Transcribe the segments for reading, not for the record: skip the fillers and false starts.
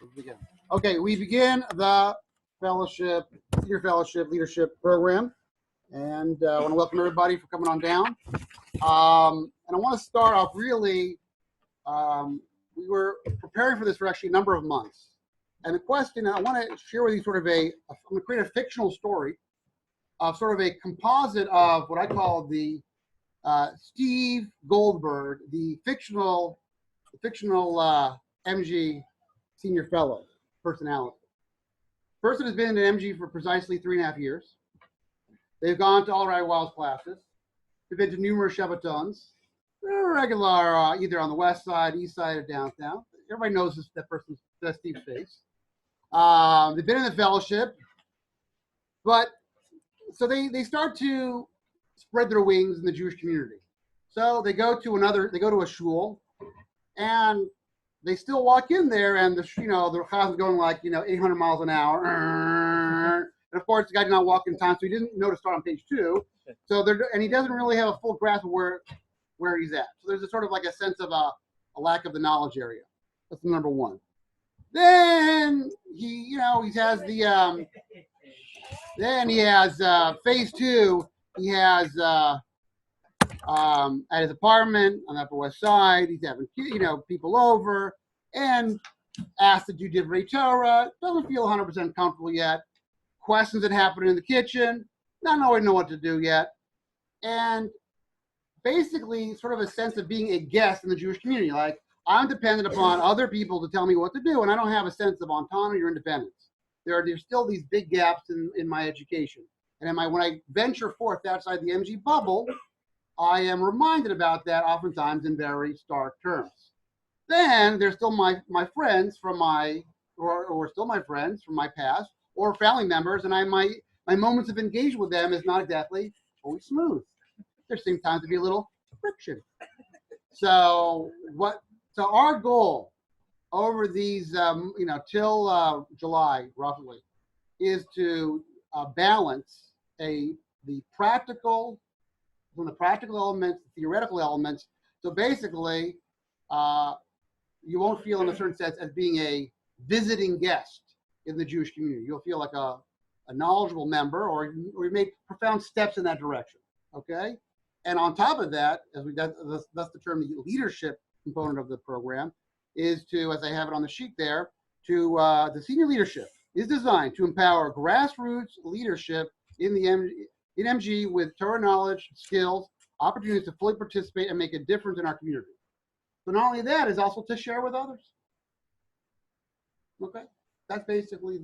Let's begin. Okay, we begin the fellowship, senior fellowship leadership program, and I want to welcome everybody for coming on down. And I want to start off really. We were preparing for this for actually a number of months, and the question I want to share with you I'm going to create a fictional story of sort of a composite of what I call the Steve Goldberg, the fictional MG senior fellow personality. Person has been in MG for precisely 3.5 years. They've gone to all right Wild's classes. They've been to numerous Shabbatons. They're regular, either on the west side, east side, or downtown. Everybody knows that person's Steve's face. They've been in the fellowship, but so they start to spread their wings in the Jewish community. So they go to a shul, and they still walk in there, and the chaz is going like 800 miles an hour. And of course, the guy did not walk in time, so he didn't know to start on page 2. So he doesn't really have a full grasp of where he's at. So there's a sort of like a sense of a lack of the knowledge area. That's number one. Then he has phase 2. He has at his apartment on the Upper West Side. He's having people over and asked to do divrei Torah. Doesn't feel 100% comfortable yet. Questions that happen in the kitchen. Not always know what to do yet. And basically sort of a sense of being a guest in the Jewish community. Like, I'm dependent upon other people to tell me what to do, and I don't have a sense of autonomy or independence. There's still these big gaps in my education. And when I venture forth outside the MG bubble, I am reminded about that oftentimes in very stark terms. Then there's still my friends from or still my friends from my past, or family members, and my moments of engagement with them is not exactly always smooth. There seems times to be a little friction. So our goal over these till July roughly is to balance the practical elements, theoretical elements. So basically, you won't feel in a certain sense as being a visiting guest in the Jewish community. You'll feel like a knowledgeable member, or you make profound steps in that direction. Okay, and on top of that, that's the term, the leadership component of the program is to, as I have it on the sheet there, the senior leadership is designed to empower grassroots leadership in MG with Torah knowledge, skills, opportunities to fully participate and make a difference in our community. So not only that, is also to share with others. Okay, that's basically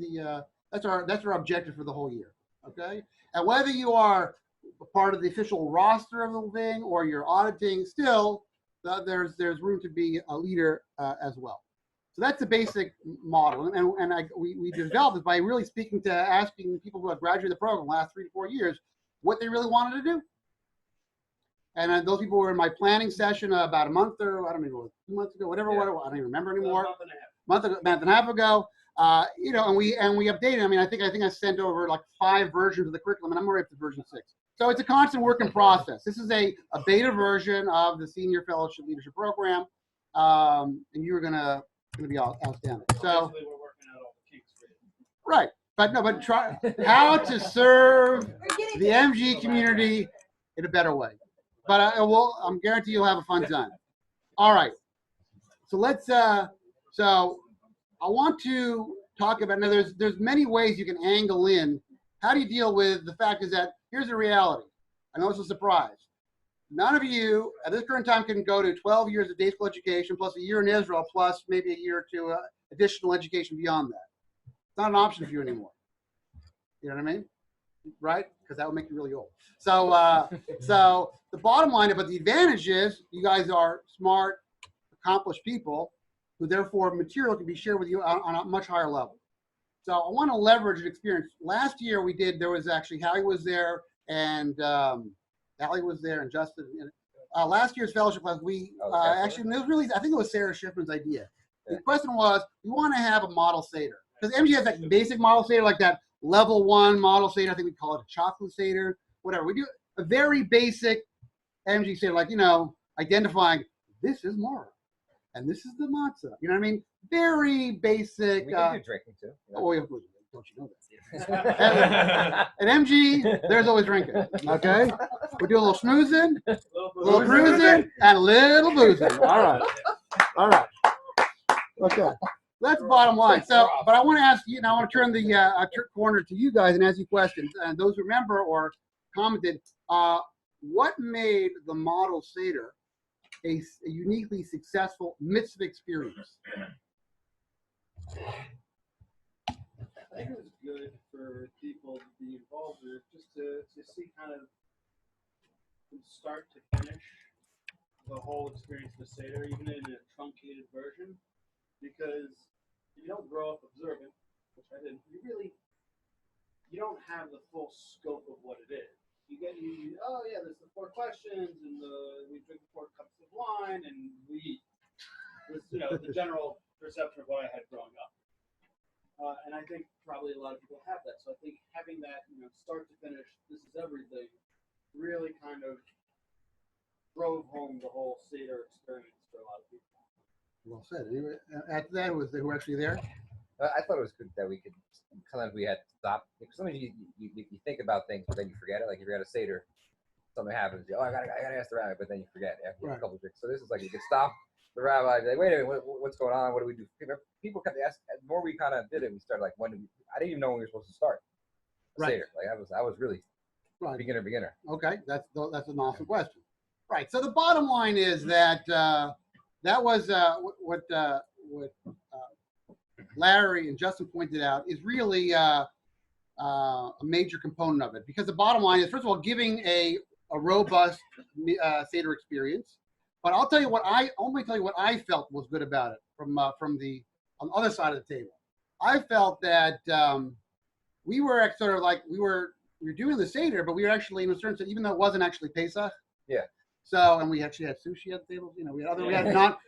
that's our objective for the whole year. Okay, and whether you are a part of the official roster of the thing or you're auditing, still there's room to be a leader as well. So that's the basic model, and we developed it by really asking people who have graduated the program the last 3 to 4 years what they really wanted to do. And those people were in my planning session about a month or, I don't know, 2 months ago, whatever, I don't even remember anymore. Month and a half ago, and we updated. I mean, I think I sent over like 5 versions of the curriculum, and I'm already up to version 6. So it's a constant work in process. This is a beta version of the Senior Fellowship Leadership Program, and you're gonna be outstanding. So we're working out all the kinks. Right, but try how to serve the MG community in a better way. But I'm guarantee you'll have a fun time. All right. So let's. So I want to talk about. Now, there's many ways you can angle in. How do you deal with the fact is that here's the reality. I know it's a surprise. None of you at this current time can go to 12 years of day school education plus a year in Israel plus maybe a year or two additional education beyond that. It's not an option for you anymore. You know what I mean? Right? Because that would make you really old. So the bottom line, but the advantage is you guys are smart, accomplished people who therefore material can be shared with you on a much higher level. So I want to leverage an experience. Last year there was actually Hallie was there and Allie was there and Justin. Last year's fellowship class, actually, it was really, I think it was Sarah Schiffman's idea. The question was, we want to have a model Seder. Because MG has that basic model Seder, like that level 1 model Seder. I think we call it a chocolate Seder, whatever. We do a very basic MG Seder, like, identifying this is moral. and this is the matzah. You know what I mean? Very basic. We can do drinking too. Oh, yeah, don't you know that? At MG, there's always drinking. Okay, we're doing a little schmoozing, a little cruising, and a little boozing. All right. Okay, that's the bottom line. So, but I want to ask you. Now, I want to turn the corner to you guys and ask you questions. And those who remember or commented, what made the model Seder a uniquely successful mitzvah experience? I think it was good for people to be involved in it, just to see kind of from start to finish the whole experience of the Seder, even in a truncated version. Because if you don't grow up observant, which I didn't, you don't have the full scope of what it is. Oh yeah, there's the 4 questions, and we drink 4 cups of wine, and we eat. It was, the general perception of what I had growing up. And I think probably a lot of people have that. So I think having that, start to finish, this is everything, really kind of drove home the whole Seder experience for a lot of people. Well said. Anyway, after that, who were actually there? I thought it was good that we could, sometimes we had to stop. Because sometimes you think about things, but then you forget it. Like if you're at a Seder, something happens. I gotta ask the rabbi, but then you forget after a couple of drinks. So this is like you could stop the rabbi, be like, wait a minute, what's going on? What do we do? People kept asking. The more we kind of did it, we started like, I didn't even know when we were supposed to start. Seder. Like I was really beginner. Okay, that's an awesome question. Right. So the bottom line is that that was what Larry and Justin pointed out is really a major component of it, because the bottom line is, first of all, giving a robust Seder experience. But I'll tell you what I felt was good about it from the on the other side of the table. I felt that we were sort of like we were doing the Seder, but we were actually, in a certain sense, even though it wasn't actually Pesach. Yeah. So, and we actually had sushi at the table.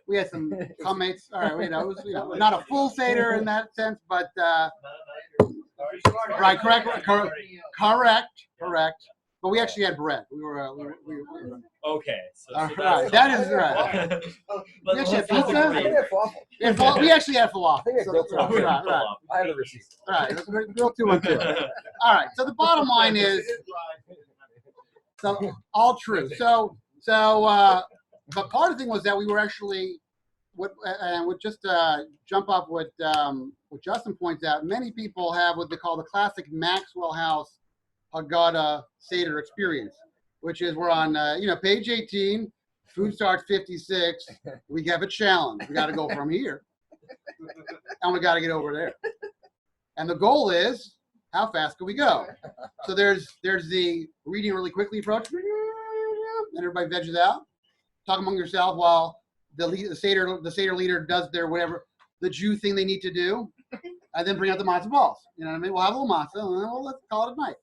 We had some comments. All right, it was not a full Seder in that sense, but right, correct. But we actually had bread. We were okay. So right. That is right. We actually had pizza. We actually had falafel. Right. I have the receipt. All right, let's grill 2 on 2. All right. So the bottom line is, so all true. So, but part of the thing was that we were actually, would just jump up what Justin points out. Many people have what they call the classic Maxwell House Haggadah Seder experience, which is we're on page 18. Food starts 56. We have a challenge. We got to go from here, and we got to get over there. And the goal is, how fast can we go? So there's the reading really quickly approach, and everybody veggies out, talk among yourself while the Seder leader does their whatever the Jew thing they need to do, and then bring out the matzah balls. You know what I mean? We'll have a little matzah, and then let's call it a night.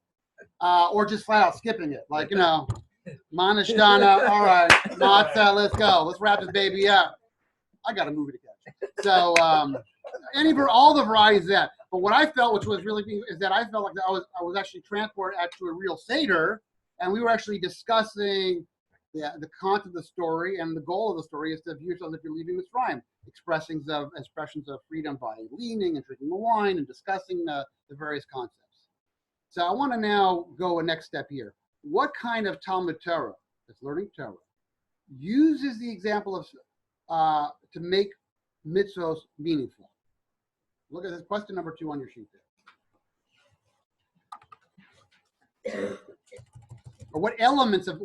Or just flat out skipping it, like Manashtana. All right, matzah, let's go. Let's wrap this baby up. I got a movie to catch. So all the varieties of that. But what I felt, which was really, is that I felt like I was actually transported to a real Seder, and we were actually discussing the content of the story, and the goal of the story is to view yourself as if you're leaving Mitzrayim, expressions of freedom by leaning and drinking the wine and discussing the various concepts. So I want to now go a next step here. What kind of Talmud Torah, that's learning Torah, uses the example of to make mitzvos meaningful? Look at this, question number 2 on your sheet there. Or what elements of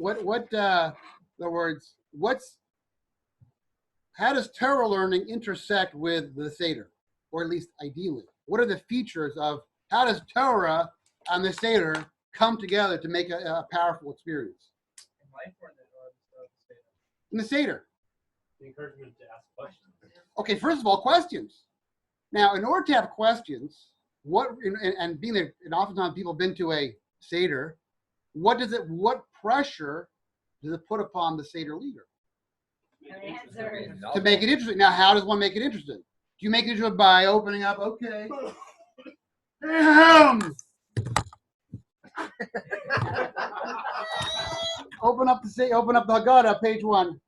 how does Torah learning intersect with the Seder, or at least ideally? What are the features of how does Torah and the Seder come together to make a powerful experience? In the Seder. The encouragement to ask questions. Okay, first of all, questions. Now, in order to have questions, and being there, and oftentimes people have been to a Seder, what pressure does it put upon the Seder leader? To make it interesting. Now, how does one make it interesting? Do you make it interesting by opening up, okay. Open up the Haggadah, page 1.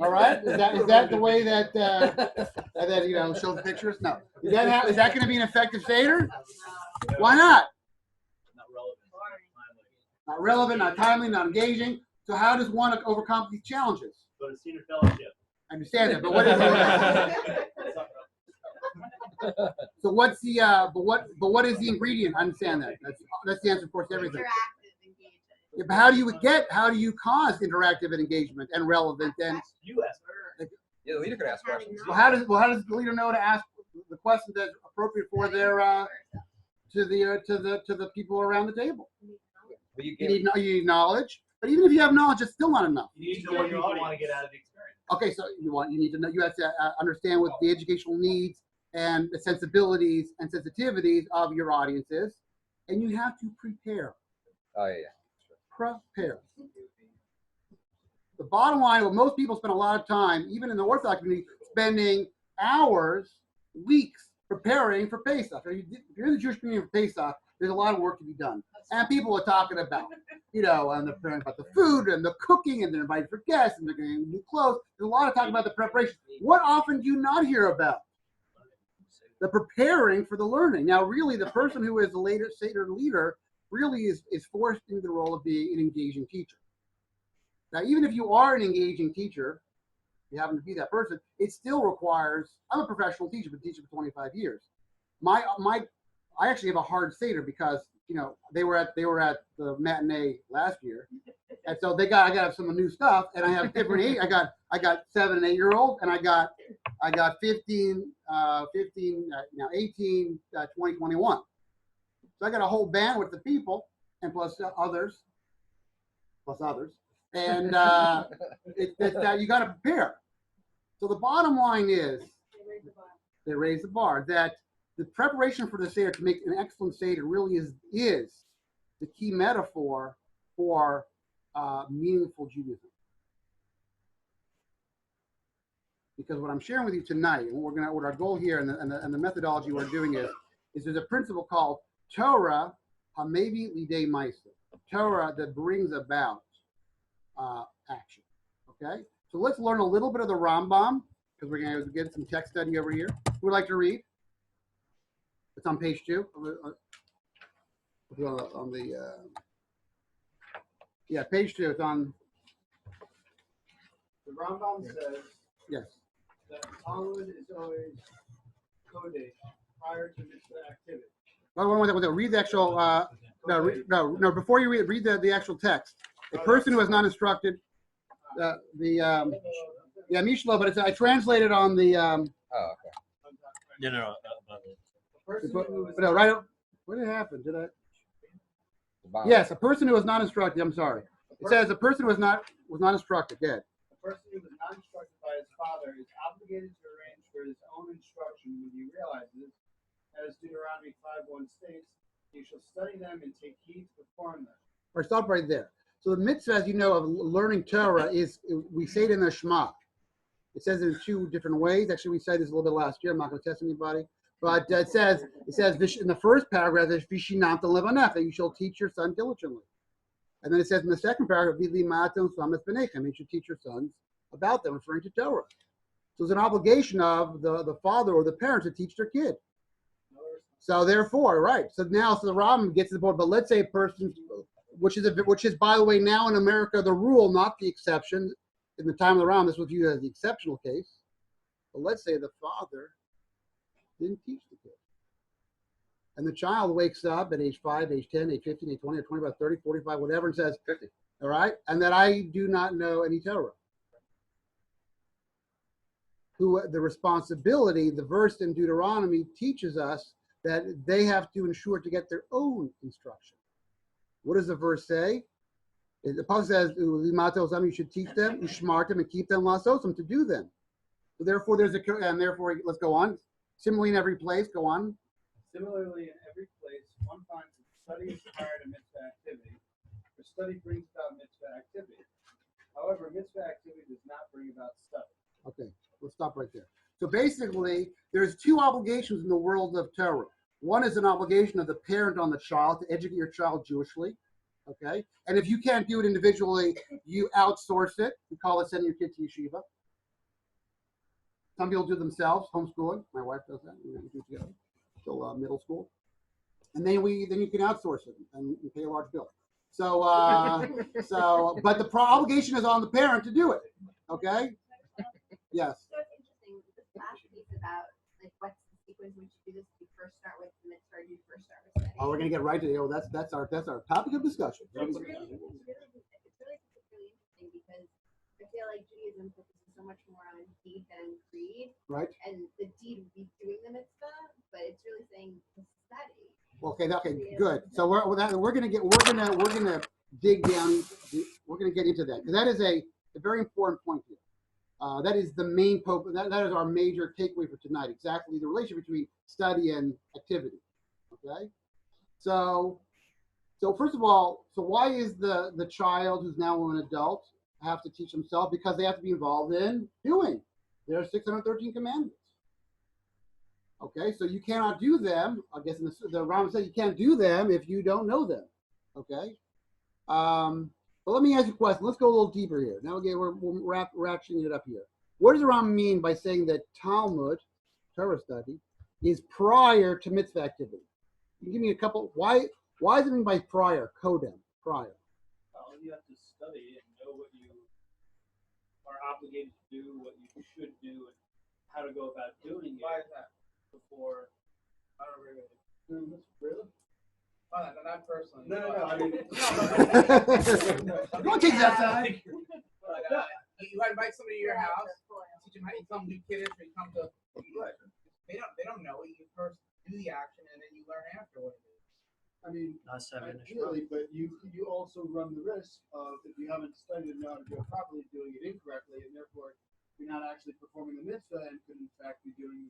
All right, is that the way that show the pictures? No. Is that going to be an effective Seder? Why not? Not relevant. Not relevant, not timely, not engaging. So how does one overcome these challenges? Go to senior fellowship. I understand that, but what is so what's the what is the ingredient? I understand that. That's the answer, of course, to everything. Interactive engagement. Yeah, but how do you cause interactive engagement and relevant and You ask. Yeah, the leader can ask questions. how does the leader know to ask the questions that's appropriate for their to the people around the table? But you You give need knowledge, but even if you have knowledge, it's still not enough. You need to know what you want to get out of the experience. Okay, so you need to know, you have to understand what the educational needs and the sensibilities and sensitivities of your audiences, and you have to prepare. Oh yeah. Prepare. The bottom line, well, most people spend a lot of time, even in the Orthodox community, spending hours, weeks preparing for Pesach. If you're in the Jewish community for Pesach, there's a lot of work to be done. And people are talking about, and they're preparing about the food and the cooking, and they're inviting for guests, and they're getting new clothes. There's a lot of talk about the preparation. What often do you not hear about? The preparing for the learning. Now, really, the person who is the later Seder leader really is forced into the role of being an engaging teacher. Now, even if you are an engaging teacher, you happen to be that person, it still requires, I'm a professional teacher, but teacher for 25 years. I actually have a hard Seder because, they were at the matinee last year. And so I got some new stuff, and I have different age. I got 7 and 8 year old, and I got 15, 18, 20, 21. So I got a whole band with the people, and plus others. And that you got to prepare. So the bottom line is, they raise the bar. That the preparation for the Seder to make an excellent Seder really is the key metaphor for meaningful Judaism. Because what I'm sharing with you tonight, and what our goal here and the methodology we're doing is there's a principle called Torah Hamevi Lidei Ma'aseh, Torah that brings about action. Okay, so let's learn a little bit of the Rambam because we're going to get some text study over here. Who would like to read? It's on page 2. On the page 2. It's on. The Rambam says Yes. that Talmud is always Kodesh prior to mitzvah activity. Oh, read the actual. No. Before you read the actual text. A person who is not instructed. Mishlo, but I translated on the. Oh, okay. No. A person who is No, right. What did happen? Did I? Yes, a person who was not instructed. I'm sorry. It says a person who was not instructed. Dead. a person who was not instructed by his father is obligated to arrange for his own instruction when he realizes, as Deuteronomy 5:1 states, "You shall study them and take heed to perform them." Or stop right there. So the mitzvah, as you know, of learning Torah is, we say it in the Shema. It says it in 2 different ways. Actually, we said this a little bit last year. I'm not going to test anybody. But it says in the first paragraph, there's Vishinamta Levanecha, you shall teach your son diligently. And then it says in the second paragraph, Vili Maton Samet Benechem, you should teach your sons about them, referring to Torah. So it's an obligation of the father or the parent to teach their kid. So therefore, right. So the Rambam gets to the point, but let's say a person, which is by the way now in America the rule, not the exception. In the time of the Rambam, this was viewed as the exceptional case. But let's say the father didn't teach the kid. And the child wakes up at age 5, age 10, age 15, age 20, or 25, 30, 45, whatever, and says, 50. All right, and that I do not know any Torah. The responsibility, the verse in Deuteronomy teaches us that they have to ensure to get their own instruction. What does the verse say? The Apostle says, you should teach them, ushmartem, and keep them lasosum, to do them. So therefore, let's go on. Similarly in every place, go on. Similarly, in every place, one finds that study is prior to mitzvah activity, for study brings about mitzvah activity. However, mitzvah activity does not bring about study. Okay, let's stop right there. So basically, there's 2 obligations in the world of Torah. One is an obligation of the parent on the child to educate your child Jewishly. Okay, and if you can't do it individually, you outsource it. We call it sending your kid to yeshiva. Some people do themselves, homeschooling. My wife does that. We do it together till middle school, and then you can outsource it and pay a large bill. So but the obligation is on the parent to do it. Okay. Yes. So it's interesting, this last piece about like what's the sequence when you do this, do you first start with the mitzvah or do you first start with study? Oh, we're gonna get right to it. Oh, that's our topic of discussion. It's really interesting because I feel like Judaism focuses so much more on deed than creed. Right. And the deed would be doing the mitzvah, but it's really saying to study. Okay, good. So we're gonna dig down. We're gonna get into that because that is a very important point here. That is the main that is our major takeaway for tonight. Exactly the relation between study and activity. Okay. So first of all, so why is the child who's now an adult have to teach himself? Because they have to be involved in doing. There are 613 commandments. Okay, so you cannot do them. I guess the Rambam said you can't do them if you don't know them. Okay, but let me ask you a question. Let's go a little deeper here. Now again, we're ratcheting it up here. What does the Rambam mean by saying that Talmud, Torah study, is prior to mitzvah activity? Can you give me a couple. Why does it mean by prior? Kodem, prior. Well, you have to study and know what you are obligated to do, what you should do, and how to go about doing it. Why is that? Before, I don't really. Really? Oh, no, not personally. No. I mean, Don't take that side. But you invite somebody to your house, teach them how you come do kiddush, or you come to. They don't know it. You first do the action, and then you learn afterwards. I mean, really, but you also run the risk of, if you haven't studied and know how to do it properly, doing it incorrectly, and therefore you're not actually performing the mitzvah and could in fact be doing,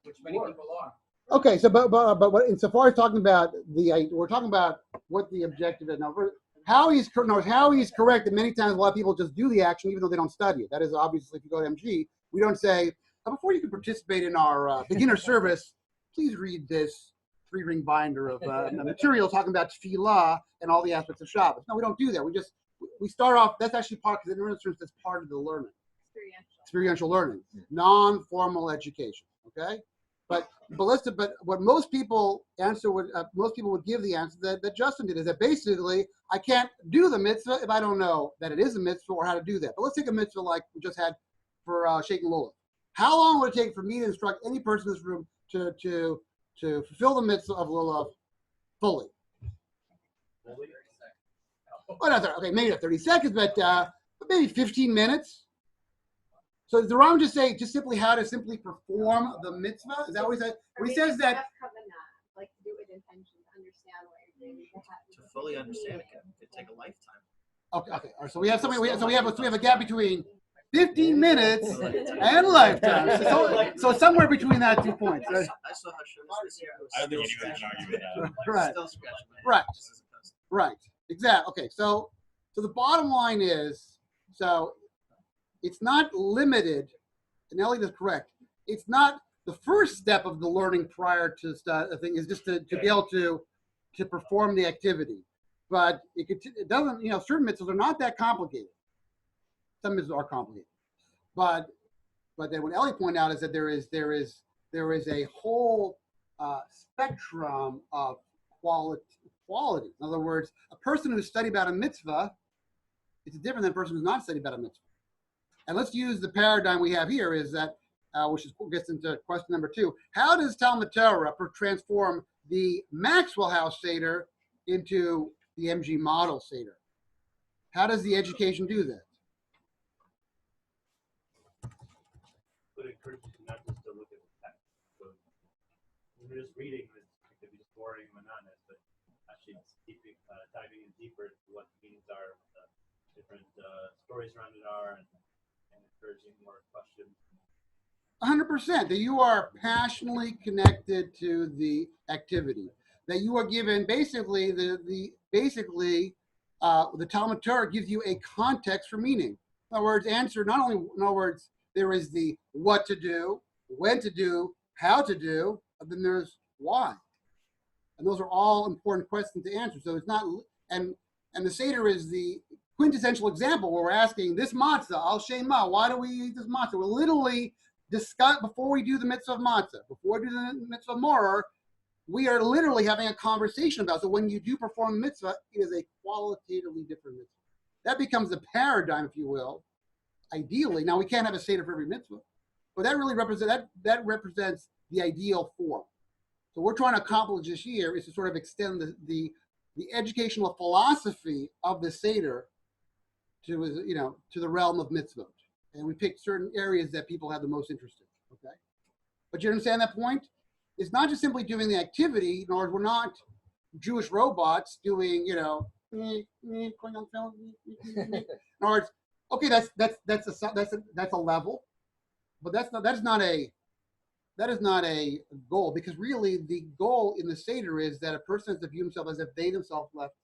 which many people are. Okay, so but what insofar as talking about we're talking about what the objective is now. How he's correct that many times a lot of people just do the action even though they don't study it. That is obviously if you go to MG, we don't say before you can participate in our beginner service, please read this 3-ring binder of material talking about tefillah and all the aspects of Shabbos. No, we don't do that. We start off. That's actually part because in instance that's part of the learning. Experiential learning, non-formal education. Okay. But what most people would give the answer that Justin did is that basically I can't do the mitzvah if I don't know that it is a mitzvah or how to do that. But let's take a mitzvah like we just had for shaking lulav. How long would it take for me to instruct any person in this room to fulfill the mitzvah of lulav fully? Well, okay, maybe not 30 seconds, but maybe 15 minutes. So does the Rambam just say simply how to simply perform the mitzvah? Is that what he said? When he says that, like to do it with intention, to understand what you're doing, To fully understand it could take a lifetime. okay. All right, so we have something. We have a gap between 15 minutes and lifetime. So somewhere between that 2 points. Right? I saw how shows this year. I don't think anyone can argue with that. Right. Still scratching my head. Right. Exactly. Okay. So the bottom line is, so it's not limited, and Elliot is correct. It's not the first step of the learning prior to the thing is just to be able to perform the activity. But it doesn't, certain mitzvahs are not that complicated. Some mitzvahs are complicated. But then what Elliot pointed out is that there is a whole spectrum of quality. In other words, a person who's studied about a mitzvah is different than a person who's not studied about a mitzvah. And let's use the paradigm we have here is that, which gets into question number 2. How does Talmud Torah transform the Maxwell House Seder into the MG model Seder? How does the education do that? But it encourages you not just to look at the text. So when you're just reading, it could be just boring and monotonous, but actually diving in deeper to what the meanings are, what the different stories around it are, and encouraging more questions. 100%. That you are passionately connected to the activity. That you are given basically the Talmud Torah gives you a context for meaning. In other words, there is the what to do, when to do, how to do, and then there's why. And those are all important questions to answer. So it's not, and the Seder is the quintessential example where we're asking this matzah, al shema, why do we eat this matzah? We're literally discuss before we do the mitzvah of matzah, before we do the mitzvah of maror. We are literally having a conversation about. So when you do perform the mitzvah, it is a qualitatively different mitzvah. That becomes the paradigm, if you will. Ideally, now we can't have a seder for every mitzvah, but that really that represents the ideal form. So what we're trying to accomplish this year is to sort of extend the educational philosophy of the seder to to the realm of mitzvot, and we picked certain areas that people have the most interest in. Okay, but you understand that point? It's not just simply doing the activity. In other words, we're not Jewish robots doing in other words, okay, that's a level, but that is not a goal, because really the goal in the Seder is that a person has to view himself as if they themselves left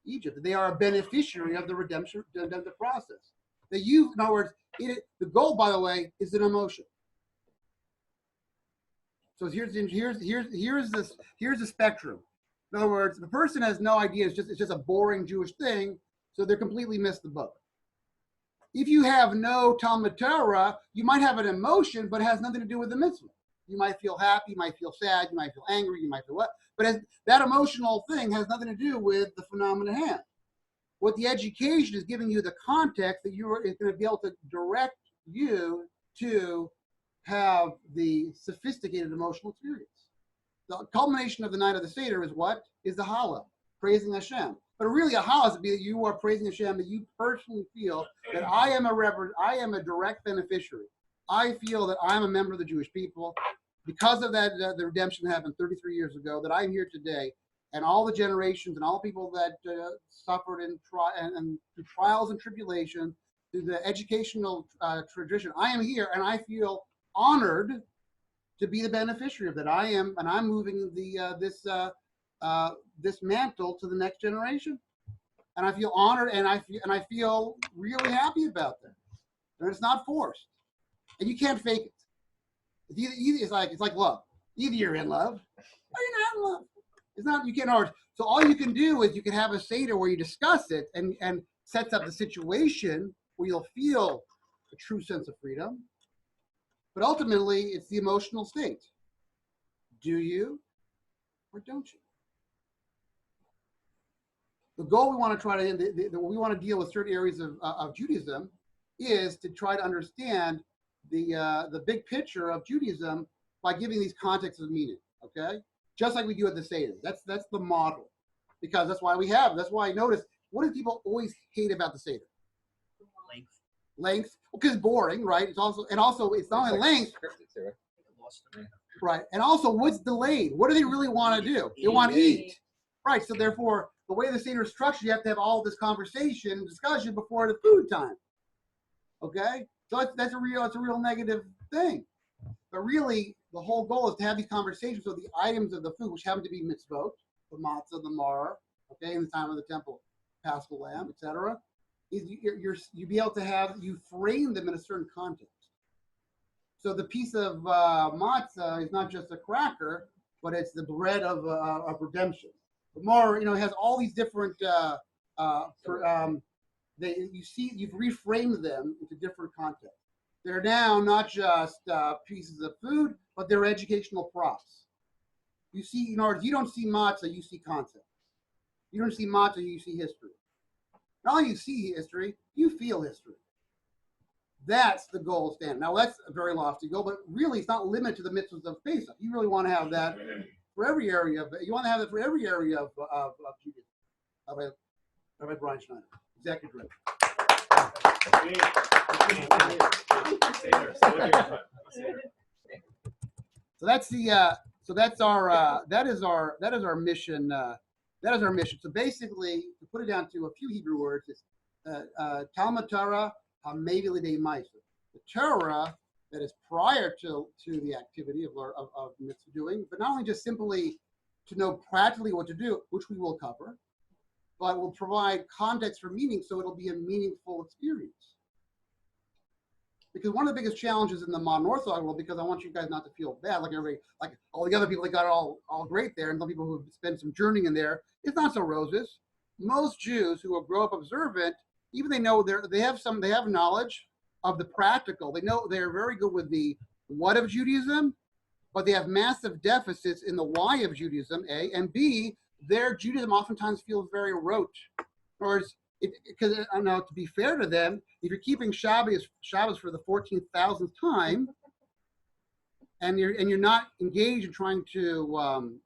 Egypt. They are a beneficiary of the redemptive process. In other words, the goal, by the way, is an emotion. So here's the spectrum. In other words, the person has no idea. It's just a boring Jewish thing, so they're completely missed the boat. If you have no Talmud Torah, you might have an emotion, but it has nothing to do with the mitzvah. You might feel happy, you might feel sad, you might feel angry, you might feel what, but that emotional thing has nothing to do with the phenomenon at hand. What the education is giving you the context that is going to be able to direct you to have the sophisticated emotional experience. The culmination of the night of the Seder is what? Is the Hallel, praising Hashem. But really a Hallel is to be that you are praising Hashem, that you personally feel that I am a direct beneficiary. I feel that I'm a member of the Jewish people. Because of that, the redemption happened 33 years ago, that I'm here today, and all the generations and all the people that suffered and through trials and tribulations, through the educational tradition. I am here, and I feel honored to be the beneficiary of that. I'm moving this mantle to the next generation, and I feel honored, and I feel really happy about that. And it's not forced, and you can't fake it. It's like love. Either you're in love or you're not in love. It's not, you can't. So all you can do is you can have a Seder where you discuss it and sets up the situation where you'll feel a true sense of freedom. But ultimately, it's the emotional state. Do you or don't you? The goal we want to try to, we want to deal with certain areas of Judaism is to try to understand the big picture of Judaism by giving these contexts of meaning, okay? Just like we do at the Seder. That's the model. Because that's why I notice, what do people always hate about the Seder? Length. Well, because it's boring, right? It's also it's not only length. Right. And also what's delayed? What do they really want to do? They want to eat. Right. So therefore, the way the Seder is structured, you have to have all this conversation and discussion before the food time. Okay? So it's a real negative thing. But really, the whole goal is to have these conversations so the items of the food, which happen to be mitzvot, the matzah, the maror, okay, in the time of the temple, paschal lamb, etc., is you be able to you frame them in a certain context. So the piece of matzah is not just a cracker, but it's the bread of redemption. The maror, has all these different you've reframed them into different contexts. They're now not just pieces of food, but they're educational props. You see, in other words, you don't see matzah, you see concept. You don't see matzah, you see history. Not only you see history, you feel history. That's the gold standard. Now that's a very lofty goal, but really it's not limited to the mitzvahs of Pesach. You really want to have that for every area of Judaism. Rabbi Brian Schneider, Executive Director. So that's our mission. That is our mission. So basically, to put it down to a few Hebrew words, it's Talmud Torah HaMevei Lidei Ma'aser. The Torah that is prior to the activity of mitzvah doing, but not only just simply to know practically what to do, which we will cover, but will provide context for meaning, so it'll be a meaningful experience. Because one of the biggest challenges in the modern Orthodox world, because I want you guys not to feel bad, like all the other people that got it all great there, and some people who have spent some journeying in there, it's not so roses. Most Jews who will grow up observant, even they know they have knowledge of the practical. They know they're very good with the what of Judaism, but they have massive deficits in the why of Judaism, A, and B, their Judaism oftentimes feels very rote. Or because I don't know, to be fair to them, if you're keeping Shabbos for the 14,000th time, and you're not engaged in trying to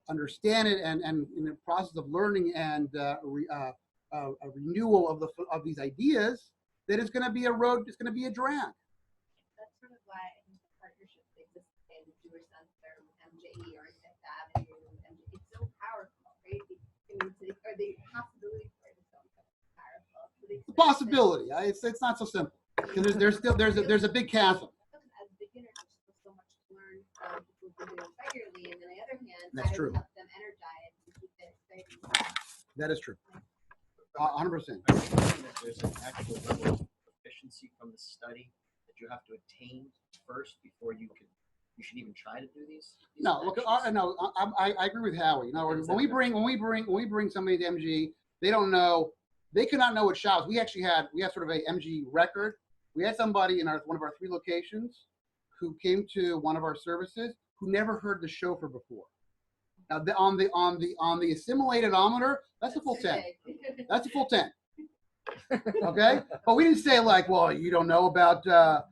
understand it and in the process of learning and a renewal of these ideas, then it's going to be a road. It's going to be a drag. That's sort of why I think the partnerships exist in the Jewish Center, MJE, or Fifth Avenue. It's so powerful, right? Or the possibility for it is so powerful. The possibility. It's not so simple. Because there's a big chasm. As beginners, there's still so much to learn from people who do it regularly, and on the other hand, That's how true. to help them energize and keep it exciting. That is true. 100%. There's an actual level of proficiency from the study that you have to attain first before you should even try to do these. No, look, no, I agree with Howie. You know, when we bring somebody to MG, they don't know, they cannot know what Shabbos. We have sort of a MG record. We had somebody in one of our 3 locations who came to one of our services who never heard the shofar before. Now, on the assimilated ometer, that's a full 10. That's a full 10. Okay, but we didn't say like, well, you don't know about the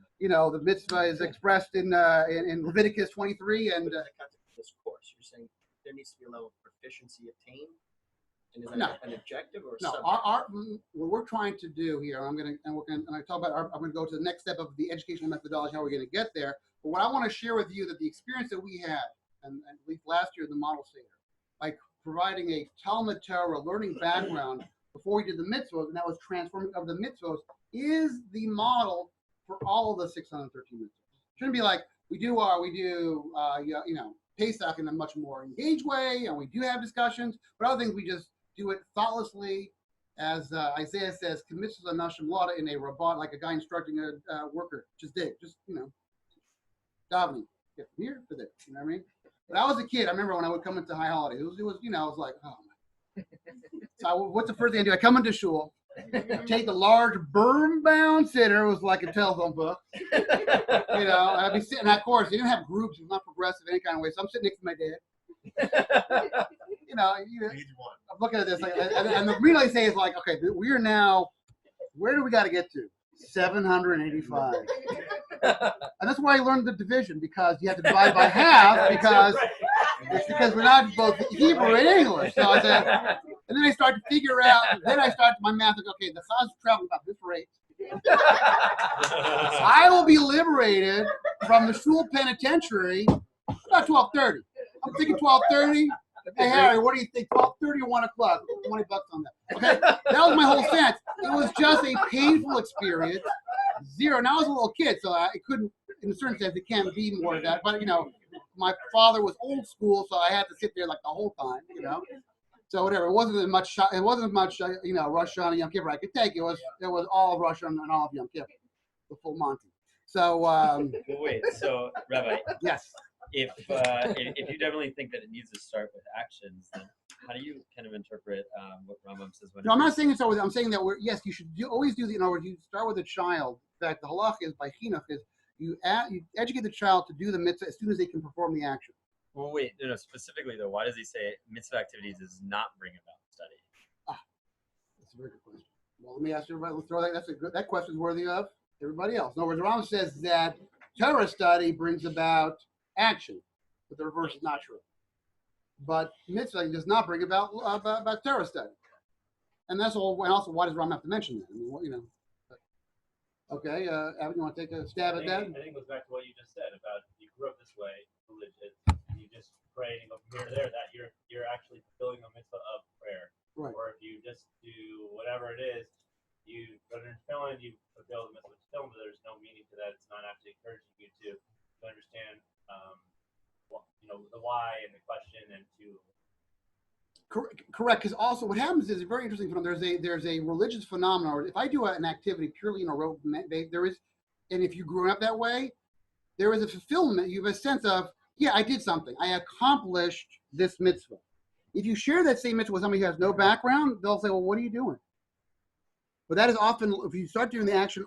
mitzvah is expressed in Leviticus 23 and. This course, you're saying there needs to be a level of proficiency attained, and is that No. an objective or a No, subjective? what we're trying to do here, I'm going to go to the next step of the educational methodology, how we're going to get there. But what I want to share with you that the experience that we had, and at least last year in the Model Seder, by providing a Talmud Torah learning background before we did the mitzvahs, and that was transforming of the mitzvahs, is the model for all of the 613 mitzvahs. Shouldn't be like we do Pesach in a much more engaged way, and we do have discussions, but other things we just do it thoughtlessly, as Isaiah says, "Commissions on Nashim Lada" in a robot, like a guy instructing a worker. Just davening, get from here to there. You know what I mean? When I was a kid, I remember when I would come into High Holiday, it was I was like, oh my. So what's the first thing I do? I come into shul, take the large berm-bound sitter, it was like a telephone book. And I'd be sitting. Of course, they didn't have groups. It was not progressive any kind of way. So I'm sitting next to my dad. I'm looking at this, and the real I say is like, okay, we are now. Where do we got to get to? 785. And that's why I learned the division, because you have to divide by half because we're not both Hebrew and English. So I said, and then I start to figure out. Then I start my math. Like, okay, the Chaz is traveling about this rate. I will be liberated from the shul penitentiary about 12:30. I'm thinking 12:30. Hey Harry, what do you think? 12:30 or 1 o'clock? $20 on that. Okay, that was my whole sense. It was just a painful experience. Zero. Now I was a little kid, so I couldn't. In a certain sense, it can't be more of that. But my father was old school, so I had to sit there like the whole time. So whatever. It wasn't as much. It wasn't as much. Rosh Hashanah, Yom Kippur I could take. It was all of Rosh Hashanah and all of Yom Kippur, the full Monty. So. Well, wait. So Rabbi. Yes. If you definitely think that it needs to start with actions, then how do you kind of interpret what Rambam says? No, I'm not saying so. I'm saying that you should always do the. In other words, you start with a child. In fact, the halach is by chinuch is you educate the child to do the mitzvah as soon as they can perform the action. Well, wait, no, specifically though, why does he say mitzvah activities does not bring about study? That's a very good question. Well, let me ask everybody. Let's throw that. That question is worthy of everybody else. In other words, Rambam says that Torah study brings about action, but the reverse is not true. But mitzvah does not bring about Torah study, and that's all. And also, why does Rambam have to mention that? I mean, Okay, Evan, you want to take a stab at that? I think it goes back to what you just said about you grew up this way, religious, you just pray and go from here to there. That you're actually fulfilling a mitzvah of prayer. Right. Or if you just do whatever it is, you put it in tefillin, you fulfill the mitzvah of tefillin, but there's no meaning to that. It's not actually encouraging you to understand, the why and the question and to. Correct, because also what happens is a very interesting phenomenon. There's a religious phenomenon. Or if I do an activity purely in a rote, there is, and if you grew up that way, there is a fulfillment. You have a sense of, yeah, I did something. I accomplished this mitzvah. If you share that same mitzvah with somebody who has no background, they'll say, well, what are you doing? But that is often, if you start doing the action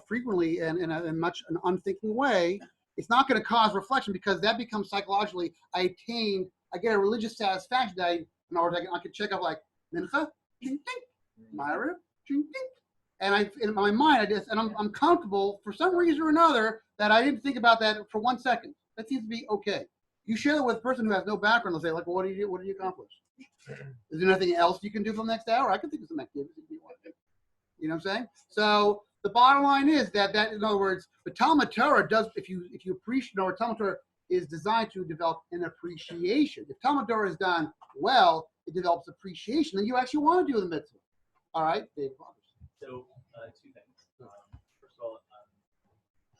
frequently and in a much an unthinking way, it's not going to cause reflection because that becomes psychologically, I get a religious satisfaction that in other words, I can check off like, mincha, ching, ching, Myra, ching, ching. And in my mind, I'm comfortable for some reason or another that I didn't think about that for 1 second. That seems to be okay. You share that with a person who has no background. They'll say, like, well, what did you accomplish? Is there nothing else you can do for the next hour? I can think of some activities if you want to do. You know what I'm saying? So the bottom line is that in other words, the Talmud Torah does, if you appreciate, or Talmud Torah is designed to develop an appreciation. If Talmud Torah is done well, it develops appreciation, and you actually want to do the mitzvah. All right, Dave. So, two things. First of all,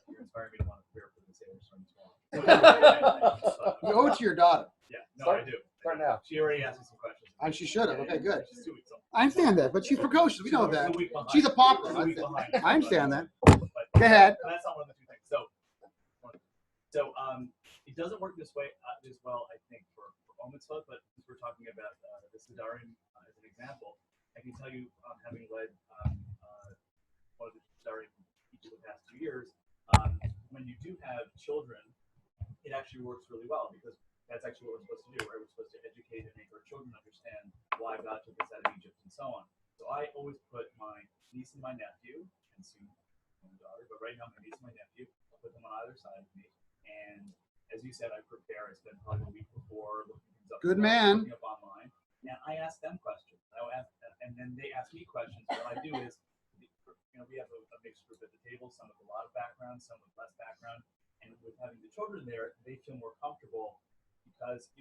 you're inspiring me to want to prepare for the Seder starting tomorrow. You owe it to your daughter. Yeah, no, I do. Start now. She already asked me some questions. She should have. Okay, good. She's 2 weeks old. I understand that, but she's precocious. We know that. She's a week behind. She's a pauper. She's a week behind. I understand that. But Go ahead. that's not one of the two things. So it doesn't work this way as well, I think, for Bar Mitzvah, but since we're talking about the Sidarim as an example, I can tell you, having led one of the Sidarim each of the past 2 years, when you do have children, it actually works really well because that's actually what we're supposed to do, right? We're supposed to educate and make our children understand why God took us out of Egypt and so on. So I always put my niece and my nephew, and soon my daughter, but right now my niece and my nephew, I'll put them on either side of me. And as you said, I prepare. I spend probably a week before looking things up. Good man. Looking up online. And I ask them questions. And then they ask me questions. What I do is, we have a mixed group at the table, some with a lot of background, some with less background. And with having the children there, they feel more comfortable because,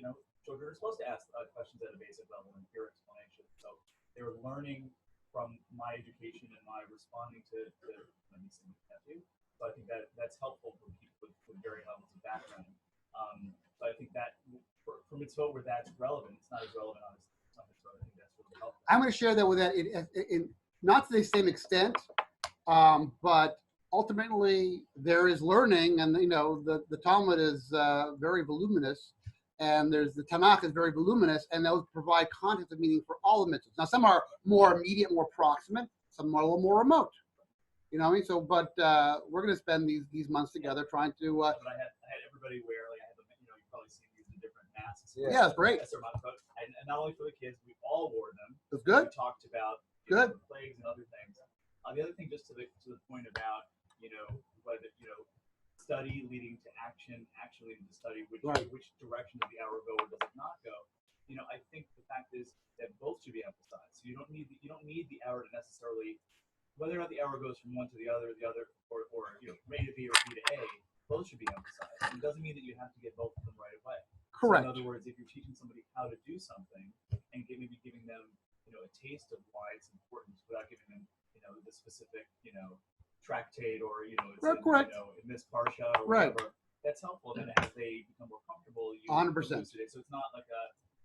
children are supposed to ask questions at a basic level and hear explanation. So they're learning from my education and my responding to my niece and nephew. So I think that's helpful for people with varying levels of background. So I think that for mitzvah where that's relevant, it's not as relevant on some mitzvah. I think that's really helpful. I'm going to share that with that in not to the same extent, but ultimately there is learning, and the Talmud is very voluminous, and the Tanakh is very voluminous, and those provide context of meaning for all the mitzvahs. Now, some are more immediate, more proximate, some are a little more remote. You know what I mean? So, but we're going to spend these months together trying to. But I had everybody wear I had you've probably seen these in different masks. Yeah, it's great. And not only for the kids, we all wore them. It's good. We talked about good plagues and other things. The other thing, just to the point about whether study leading to action leading to study, which direction does the hour go or does it not go? I think the fact is that both should be emphasized. So you don't need the hour to necessarily, whether or not the hour goes from one to the other, or A to B or B to A, both should be emphasized. It doesn't mean that you have to get both of them right away. Correct. So in other words, if you're teaching somebody how to do something and maybe giving them a taste of why it's important without giving them the specific tractate or it's in this parsha or whatever, that's helpful. Then as they become more comfortable, 100%. So it's not like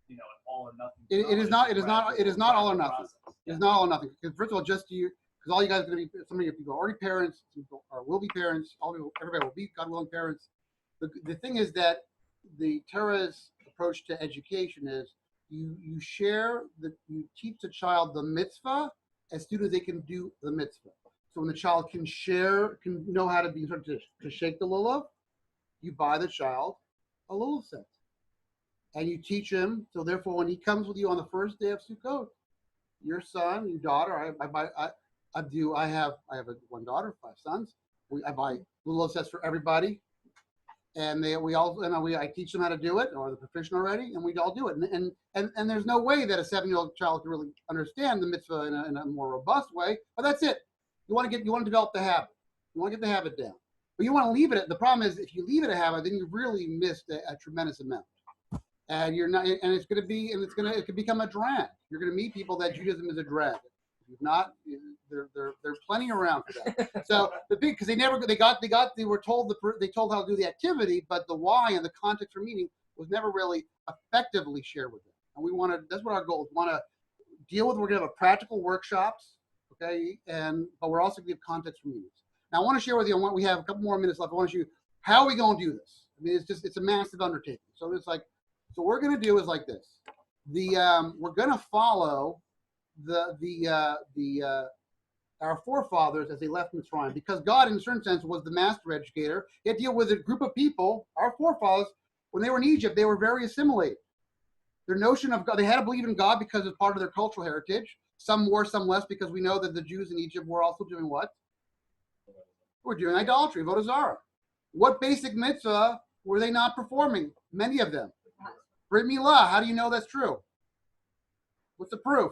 an all or nothing. It is not all or nothing. It's not all or nothing. Because first of all, just you. Because all you guys are going to be, some of you people are already parents, some people will be parents, everybody will be, God willing, parents. The thing is that the Torah's approach to education is you teach the child the mitzvah as soon as they can do the mitzvah. So when the child can know how to be to shake the lulav, you buy the child a lulav set, and you teach him. So therefore, when he comes with you on the first day of Sukkot, your son, your daughter, I have one daughter, 5 sons. I buy lulav sets for everybody, and I teach them how to do it, or they're proficient already, and we all do it. And there's no way that a 7-year-old child can really understand the mitzvah in a more robust way. But that's it. You want to develop the habit. You want to get the habit down. But you want to leave it. The problem is if you leave it a habit, then you've really missed a tremendous amount. And it could become a drag. You're going to meet people that Judaism is a drag. If not, there's plenty around for that. So because they were told how to do the activity, but the why and the context for meaning was never really effectively shared with them. And that's what our goal is. We want to deal with. We're going to have practical workshops, okay, but we're also going to give context for meanings. Now I want to share with you. We have a couple more minutes left. I want to show you how are we going to do this. I mean, it's a massive undertaking. So what we're going to do is like this. We're going to follow the our forefathers as they left Mitzrayim, because God, in a certain sense, was the master educator. He had to deal with a group of people, our forefathers, when they were in Egypt, they were very assimilated. Their notion of God, they had to believe in God because it's part of their cultural heritage. Some more, some less, because we know that the Jews in Egypt were also doing what? We're doing idolatry, Avodah Zarah. What basic mitzvah were they not performing? Many of them. Brit Milah, how do you know that's true? What's the proof?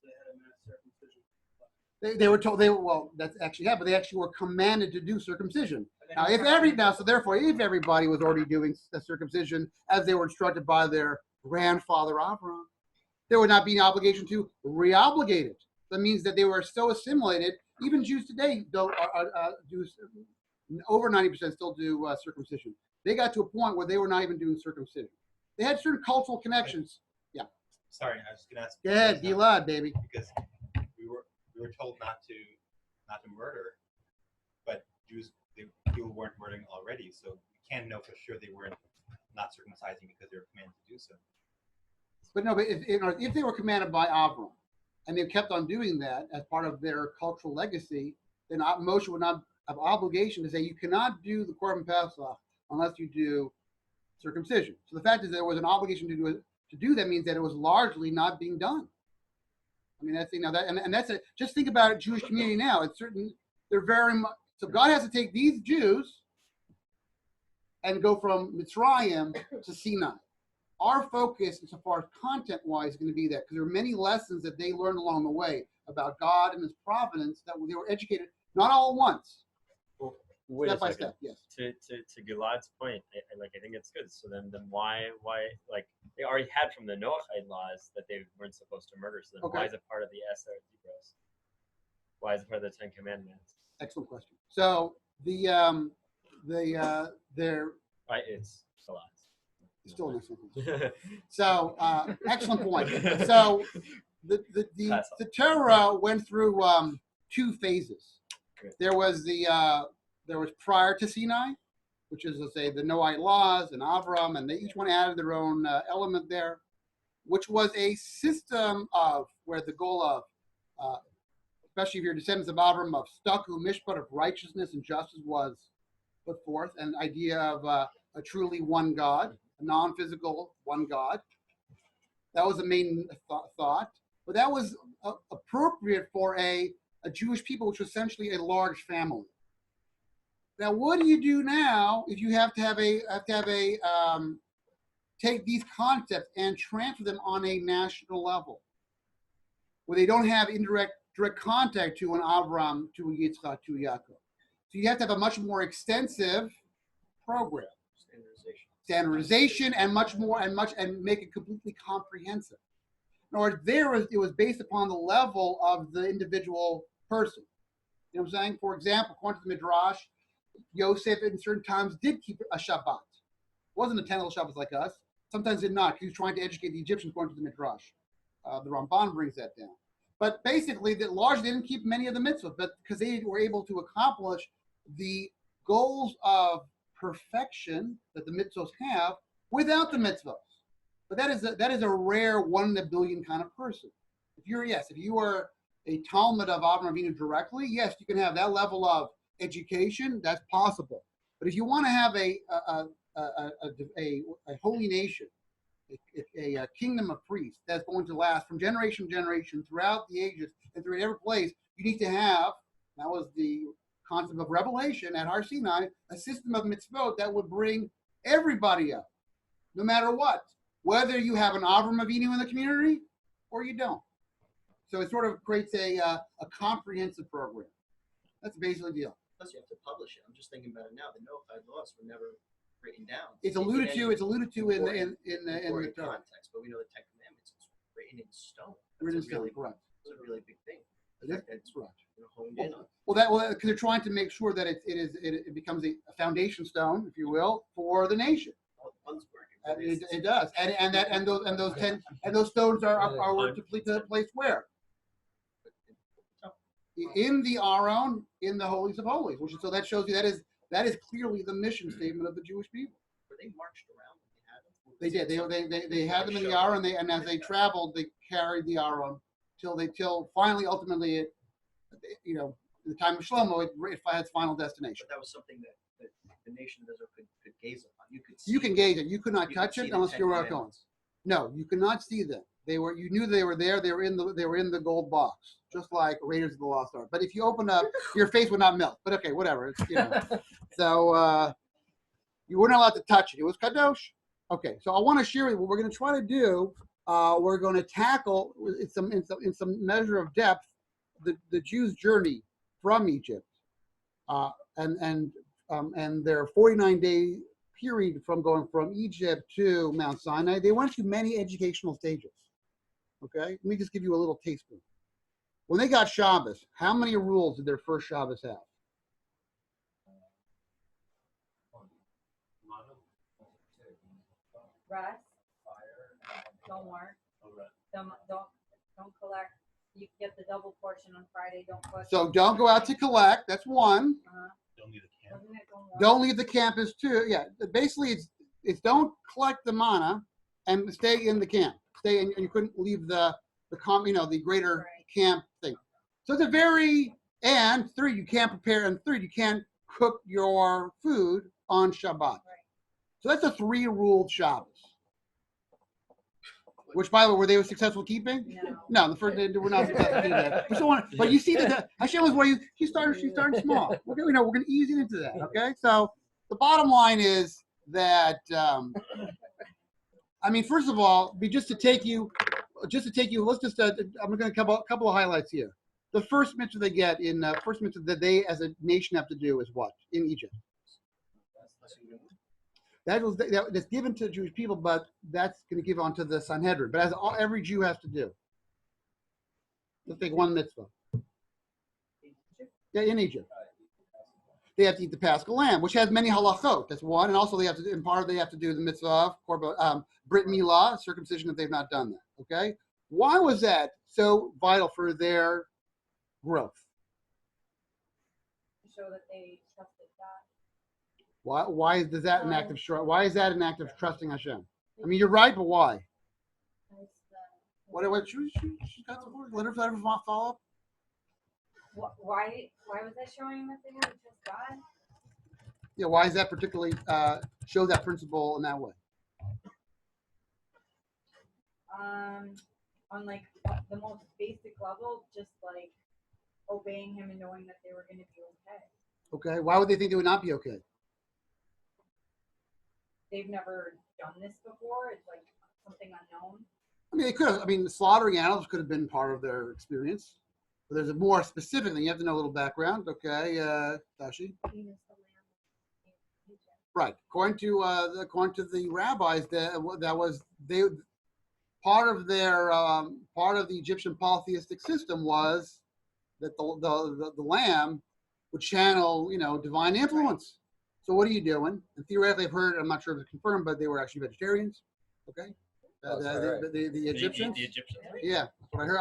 They had a mass circumcision. They were told well, that's actually but they actually were commanded to do circumcision. Now, if everybody was already doing the circumcision as they were instructed by their grandfather Abraham, there would not be an obligation to re-obligate it. That means that they were so assimilated. Even Jews today don't do over 90% still do circumcision. They got to a point where they were not even doing circumcision. They had certain cultural connections. Yeah. Sorry, I was just gonna ask. Go ahead, Gilad, baby. Because we were told not to murder, but people weren't murdering already, so we can't know for sure they weren't not circumcising because they were commanded to do so. But no, but if they were commanded by Avram, and they kept on doing that as part of their cultural legacy, then Moshe would not have obligation to say you cannot do the Korban Pesach unless you do circumcision. So the fact is there was an obligation to do that means that it was largely not being done. I mean, that's that's it. Just think about it, Jewish community now. It's certain they're very much so. God has to take these Jews and go from Mitzrayim to Sinai. Our focus, as far as content-wise, is going to be that because there are many lessons that they learned along the way about God and His providence that they were educated not all at once, Wait step a by second. step. Yes. To Gilad's point, I think it's good. So then why like they already had from the Noahide laws that they weren't supposed to murder. So then Okay. why is it part of the Eser Dibros? Why is it part of the Ten Commandments? Excellent question. So they're Right, it's a lot. still an excellent question. So excellent point. So the Torah went through two phases. Good. There was prior to Sinai, which is, let's say, the Noahide laws and Avram, and they each one added their own element there, which was a system of where the goal of, especially if you're descendants of Avram, of staku mishpat, of righteousness and justice was put forth, an idea of a truly one God, a non-physical one God. That was the main thought, but that was appropriate for a Jewish people, which was essentially a large family. Now, what do you do now if you have to have take these concepts and transfer them on a national level, where they don't have direct contact to an Avram, to a Yitzchak, to a Yaakov? So you have to have a much more extensive program, standardization, and make it completely comprehensive. In other words, it was based upon the level of the individual person. You know what I'm saying? For example, according to the Midrash, Yosef in certain times did keep a Shabbat. It wasn't a 10 little Shabbats like us. Sometimes did not. He was trying to educate the Egyptians according to the Midrash. The Ramban brings that down. But basically, that largely didn't keep many of the mitzvahs, but because they were able to accomplish the goals of perfection that the mitzvahs have without the mitzvahs. But that is a rare 1 in a billion kind of person. If you are a Talmud of Avraham Avinu directly, yes, you can have that level of education. That's possible. But if you want to have a holy nation, a kingdom of priests that's going to last from generation to generation throughout the ages and through every place, you need to have, that was the concept of revelation at Har Sinai, a system of mitzvot that would bring everybody up, no matter what, whether you have an Avram Avinu in the community or you don't. So it sort of creates a comprehensive program. That's basically the deal. Plus, you have to publish it. I'm just thinking about it now. The Noahide laws were never written down. It's alluded to in the Torah. Context, but we know the Ten Commandments is written in stone. Written in stone, correct. It's a really big thing. That's correct. Honed in on. Well, because they're trying to make sure that it becomes a foundation stone, if you will, for the nation. All the funds working. It does, and those stones are to place where? In the Aron, in the holies of holies, so that shows you that is clearly the mission statement of the Jewish people. Were they marched around when they had them? They did. They had them in the Aron, and as they traveled, they carried the Aron till finally, ultimately, you know, in the time of Shlomo, it had its final destination. But that was something that the nation of Israel could gaze upon. You could see You can gauge it. You could not you could touch see it the unless 10 you were a Kohen. commandments. No, you could not see them. You knew they were there. They were in the gold box, just like Raiders of the Lost Ark. But if you open up, your face would not melt. But okay, whatever. It's, you know. So you weren't allowed to touch it. It was kadosh. Okay, so I want to share with you what we're going to try to do. We're going to tackle in some measure of depth the Jews' journey from Egypt, and their 49-day period from going from Egypt to Mount Sinai. They went through many educational stages. Okay, let me just give you a little tastepoon. When they got Shabbos, how many rules did their first Shabbos have? Rest. Don't work. Don't collect. You get the double portion on Friday. Don't collect. So don't go out to collect. That's one. Don't leave the camp. Don't leave the campus two. Yeah, basically it's don't collect the manna and stay in the camp. Stay in, and you couldn't leave the greater camp thing. So it's a and three, you can't prepare, and three, you can't cook your food on Shabbat. Right. So that's a 3-ruled Shabbos. Which, by the way, were they successful keeping? No, the first day we're not successful keeping that. We still want, but you see that Hashem was where she's starting small. We're going to ease it into that. Okay, so the bottom line is that first of all, just to take you. Let's just I'm going to cover a couple of highlights here. The first mitzvah they get in first mitzvah that they as a nation have to do is what in Egypt. That's given to Jewish people, but that's going to give on to the Sanhedrin. But every Jew has to do. Let's take one mitzvah. Yeah, in Egypt. They have to eat the Paschal lamb, which has many halachot. That's one. And also they have to do the mitzvah of Brit Milah, circumcision, if they've not done that. Okay? Why was that so vital for their growth? To show that they trusted God. Why is that an act of why is that an act of trusting Hashem? I mean, you're right, but why? What she got some let her follow up. Why was that showing that they had to trust God? Yeah, why is that particularly show that principle in that way? On like the most basic level, just like obeying him and knowing that they were going to be okay. Okay, why would they think they would not be okay? They've never done this before. It's like something unknown. I mean, they could have. I mean, slaughtering animals could have been part of their experience. But there's a more specific thing. You have to know a little background. Okay, Tashi? Right. According to the rabbis, that was part of the Egyptian polytheistic system was that the lamb would channel divine influence. So what are you doing? And theoretically, I've heard, I'm not sure if it's confirmed, but they were actually vegetarians. Okay, the Egyptians. The Egyptians. Yeah, that's what I heard.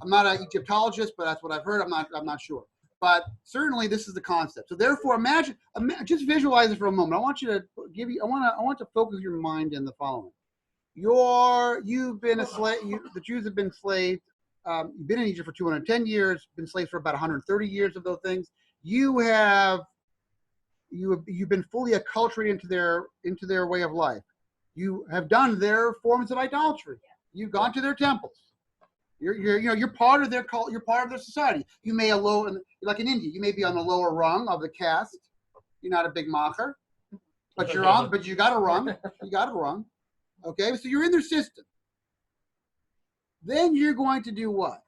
I'm not an Egyptologist, but that's what I've heard. I'm not sure. But certainly, this is the concept. So therefore, imagine, just visualize it for a moment. I want to focus your mind in the following. You've been a slave. The Jews have been enslaved. You've been in Egypt for 210 years. Been slaves for about 130 years of those things. You've been fully acculturated into their way of life. You have done their forms of idolatry. You've gone to their temples. You're part of their cult. You're part of their society. You may like in India, you may be on the lower rung of the caste. You're not a big macher, but you're on. But you got a rung. You got a rung. Okay, so you're in their system. Then you're going to do what?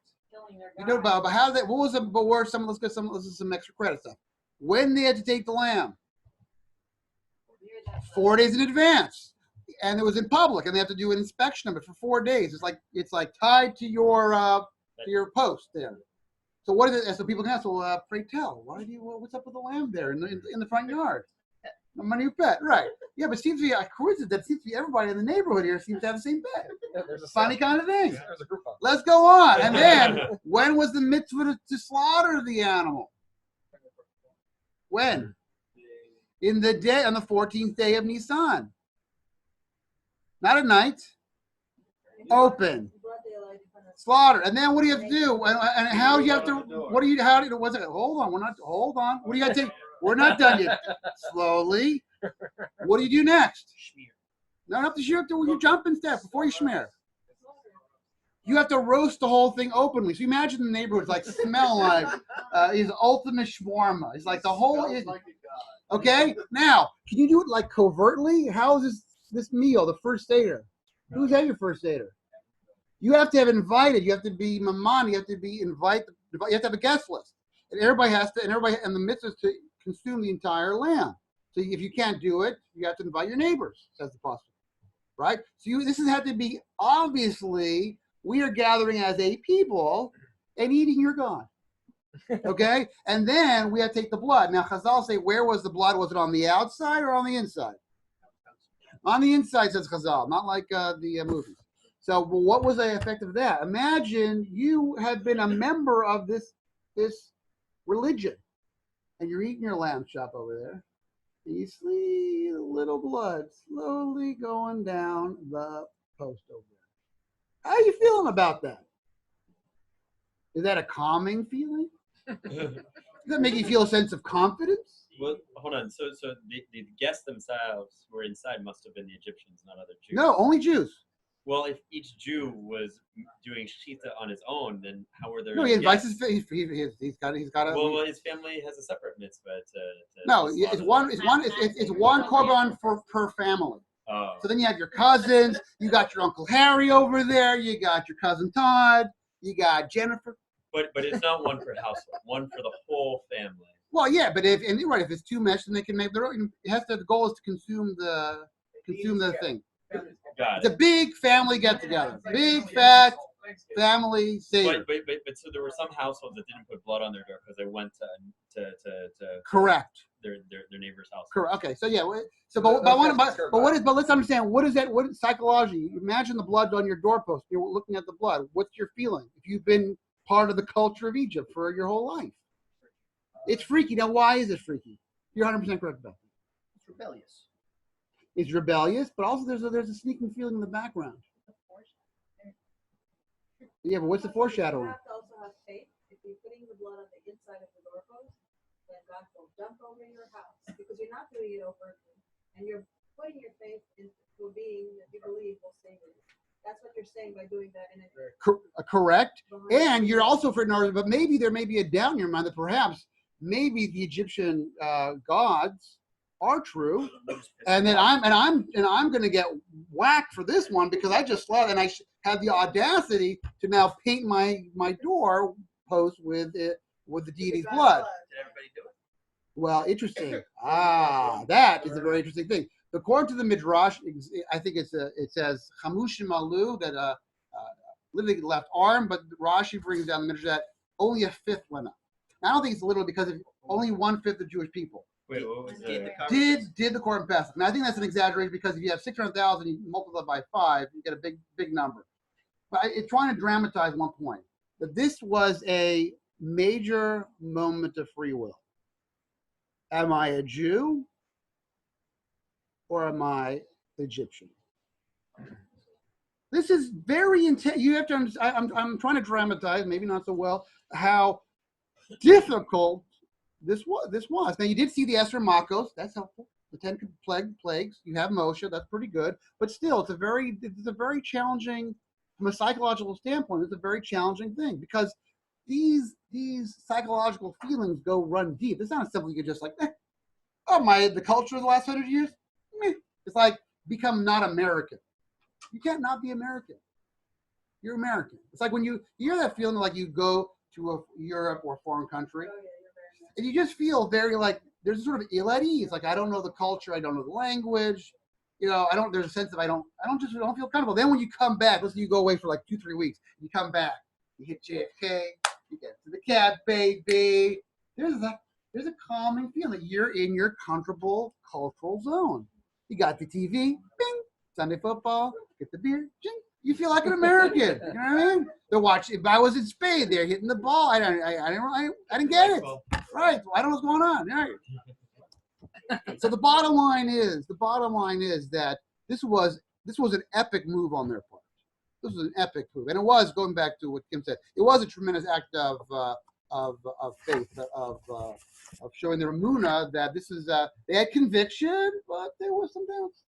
But how that? What was the? But where some? Let's get some. Let's do some extra credit stuff. When they had to take the lamb, 4 days in advance, and it was in public, and they have to do an inspection of it for 4 days. It's like tied to your post there. So what is it? So people can ask, well, pray tell, what's up with the lamb there in the front yard? My new pet, right? Yeah, but it seems to be a coincidence that seems to be everybody in the neighborhood here seems to have the same pet. There's a Funny kind of thing. There's a group of Let's go on. And then, when was the mitzvah to slaughter the animal? When? In the day, on the 14th day of Nisan. Not at night. Open. Slaughter. And then what do you have to do? And how do you have to? What do you? How do you? What's it? Hold on. We're not. Hold on. What do you got to take? We're not done yet. Slowly. What do you do next? Not up to shoot. You jump in step before you schmear. You have to roast the whole thing openly. So imagine the neighborhood's like smell like his ultimate shawarma. It's like the whole. Okay. Now, can you do it like covertly? How is this meal? The first Seder. Who's at your first Seder? You have to have invited. You have to be maman. You have to be invite. You have to have a guest list, and everybody has to. And the mitzvah is to consume the entire lamb. So if you can't do it, you have to invite your neighbors. Says the pastor, right? So this has had to be obviously. We are gathering as a people and eating your God. Okay? And then we have to take the blood. Now, Chazal say, where was the blood? Was it on the outside or on the inside? On the inside, says Chazal, not like the movies. So what was the effect of that? Imagine you had been a member of this religion, and you're eating your lamb chop over there. And you see a little blood slowly going down the post over there. How are you feeling about that? Is that a calming feeling? Does that make you feel a sense of confidence? Well, hold on. So the guests themselves who were inside must have been the Egyptians, not other Jews. No, only Jews. Well, if each Jew was doing shita on his own, then how were there? No, he invites guests? he's got a. Well, his family has a separate mitzvah to No, to it's slaughter one. them. It's one korban per family. Oh. So then you have your cousins. You got your Uncle Harry over there. You got your cousin Todd. You got Jennifer. But it's not one per household. One for the whole family. Well, yeah, but if it's too much, then they can make their own. It has to. The goal is to consume the thing. Got It's it. a big family get together. Big fat family seder. But so there were some households that didn't put blood on their door because they went to Correct. their neighbor's house. Correct. Okay. So yeah. So but let's understand what is that? What is psychology? Imagine the blood on your doorpost. You're looking at the blood. What's your feeling if you've been part of the culture of Egypt for your whole life? It's freaky. Now, why is it freaky? You're 100% correct about that. It's rebellious. It's rebellious, but also there's a sneaking feeling in the background. Yeah, but what's the foreshadowing? You have to also have faith. If you're putting the blood on the inside of the doorpost, then God will jump over your house because you're not doing it overtly, and you're putting your faith into a being that you believe will save you. That's what you're saying by doing that. Correct. And you're also but maybe there may be a doubt in your mind that perhaps maybe the Egyptian gods are true, and that I'm going to get whacked for this one because I just slaughtered and I had the audacity to now paint my door post with the deity's blood. Did everybody do it? Well, interesting. That is a very interesting thing. According to the Midrash, I think it says Chamushim Alu, that literally left arm, but Rashi brings down the Midrash that only a fifth went up. Now, I don't think it's literal because only 1/5 of Jewish people Wait, what was did the Korban Pesach. Now, I think that's an exaggeration because if you have 600,000, you multiply by 5, you get a big number. But it's trying to dramatize one point that this was a major moment of free will. Am I a Jew or am I Egyptian? This is very intense. You have to understand, I'm trying to dramatize, maybe not so well, how difficult this was. Now, you did see the Esther Makos. That's helpful. The 10 plagues. You have Moshe. That's pretty good. But still, it's a very challenging, from a psychological standpoint, it's a very challenging thing because these psychological feelings run deep. It's not simply you're just like, the culture of the last 100 years. It's like become not American. You can't not be American. You're American. It's like when you hear that feeling like you go to a Europe or a foreign country, and you just feel very like there's a sort of ill at ease. Like I don't know the culture, I don't know the language. There's a sense of I don't feel comfortable. Then when you come back, let's say you go away for like 2-3 weeks, you come back, you hit JFK, you get to the cab, baby. There's a calming feeling. You're in your comfortable cultural zone. You got the TV, bing, Sunday football, get the beer, jing. You feel like an American. You know what I mean? They're watching. If I was in Spain, they're hitting the ball. I didn't get it. Right. I don't know what's going on. Right. So the bottom line is that this was an epic move on their part. this was an epic move, and it was, going back to what Kim said, it was a tremendous act of faith, of showing their emunah that this is they had conviction, but there was some doubts,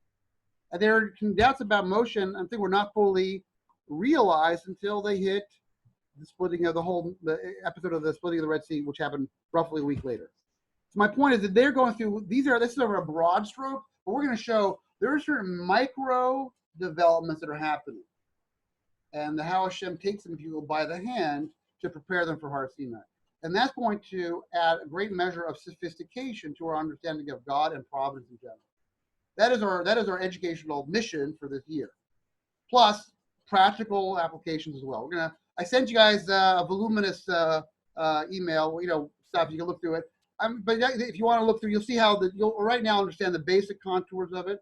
and there were some doubts about motion. I think were not fully realized until they hit the splitting of the episode of the splitting of the Red Sea, which happened roughly a week later. So my point is that they're going through this is over a broad stroke, but we're going to show there are certain micro developments that are happening, and how Hashem takes them people by the hand to prepare them for Har Sinai, and that's going to add a great measure of sophistication to our understanding of God and providence in general. That is our educational mission for this year, plus practical applications as well. I sent you guys a voluminous email, stuff, you can look through it. But if you want to look through, you'll see how you'll right now understand the basic contours of it.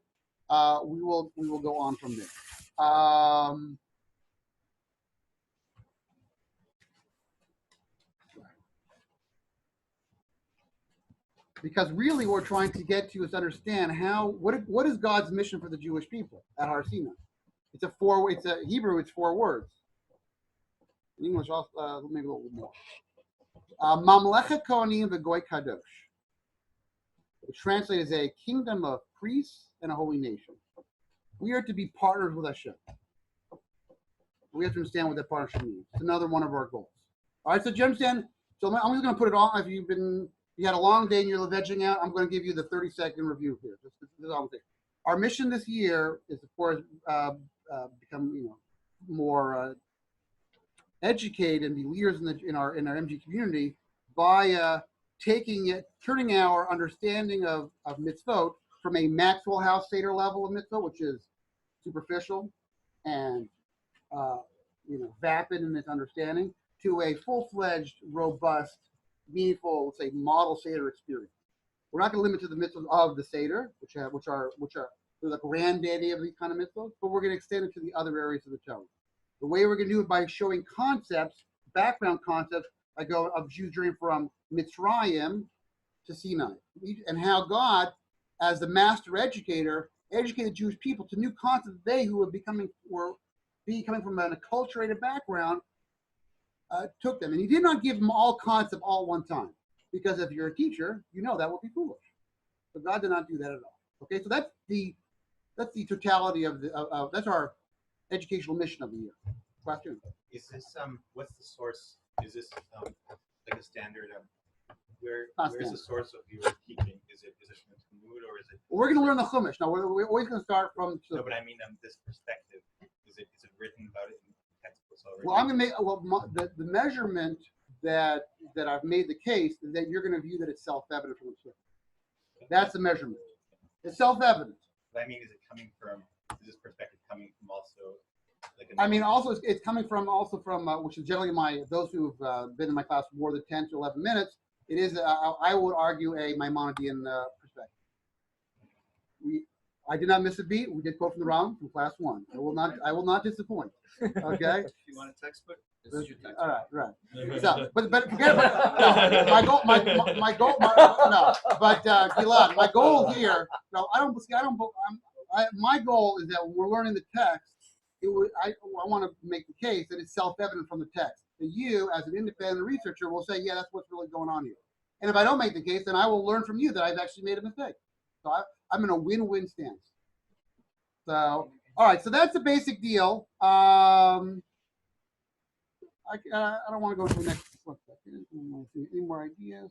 We will go on from there. Because really what we're trying to get to is understand what is God's mission for the Jewish people at Har Sinai. It's a Hebrew, it's 4 words. In English, also, maybe a little more. Mamlechet Kohanim v'Goy Kadosh, which translates as a kingdom of priests and a holy nation. We are to be partners with Hashem. We have to understand what that partnership means. It's another one of our goals. All right, so do you understand? So I'm just going to put it on. If you had a long day and you're vegging out, I'm going to give you the 30-second review here. This is all I'm saying. Our mission this year is, of course, become more educated and be leaders in our MG community by turning our understanding of mitzvot from a Maxwell House Seder level of mitzvot, which is superficial and vapid in its understanding, to a full-fledged, robust, meaningful, let's say, model Seder experience. We're not going to limit to the mitzvahs of the Seder, which are the granddaddy of these kind of mitzvahs, but we're going to extend it to the other areas of the Torah. The way we're going to do it by showing concepts, background concepts, of Jews journeying from Mitzrayim to Sinai, and how God, as the master educator, educated Jewish people to new concepts they who were coming from an acculturated background took them. And he did not give them all concepts all at one time, because if you're a teacher, that would be foolish. But God did not do that at all. Okay, so that's the totality that's our educational mission of the year. Question? Is this what's the source? Is this like a standard? Where's the source of your teaching? Is it from the Talmud or is it? Well, we're going to learn the Chumash. Now we're always going to start from. No, but I mean this perspective. Is it written about it in textbooks already? Well, I'm going to make the measurement that I've made the case is that you're going to view that it's self-evident from the Torah. That's the measurement. It's self-evident. But I mean, is this perspective coming from also? It's coming from which is generally those who've been in my class for more than 10 to 11 minutes. It is, I would argue, a Maimonidean perspective. I did not miss a beat. We did quote from the Ram from class 1. I will not disappoint. Okay. If you want a textbook, this is your textbook. All right. So, but forget about no. My goal. No, but Gilad, my goal here. No, my goal is that when we're learning the text, I want to make the case that it's self-evident from the text. That you, as an independent researcher, will say, yeah, that's what's really going on here. And if I don't make the case, then I will learn from you that I've actually made a mistake. So I'm in a win-win stance. So, all right, so that's the basic deal. I don't want to go to the next one. Any more ideas?